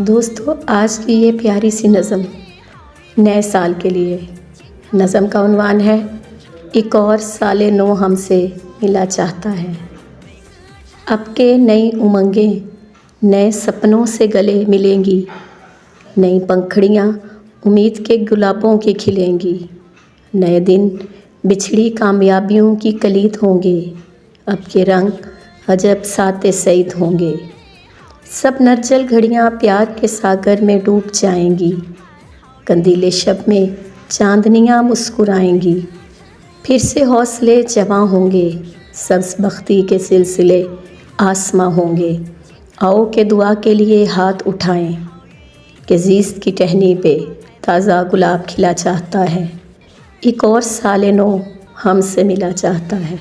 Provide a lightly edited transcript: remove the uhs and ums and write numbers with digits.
دوستو، آج کی یہ پیاری سی نظم نئے سال کے لیے۔ نظم کا عنوان ہے ایک اور سال نو ہم سے ملا چاہتا ہے۔ اب کے نئی امنگیں نئے سپنوں سے گلے ملیں گی، نئی پنکھڑیاں امید کے گلابوں کی کھلیں گی، نئے دن بچھڑی کامیابیوں کی کلید ہوں گے، اب کے رنگ عجب سات سعید ہوں گے، سب نرجل گھڑیاں پیار کے ساگر میں ڈوب جائیں گی، قندیل شب میں چاندنیاں مسکرائیں گی، پھر سے حوصلے جواں ہوں گے، سبز بختی کے سلسلے آسماں ہوں گے۔ آؤ کہ دعا کے لیے ہاتھ اٹھائیں کہ زیست کی ٹہنی پہ تازہ گلاب کھلا چاہتا ہے، ایک اور سال نو ہم سے ملا چاہتا ہے۔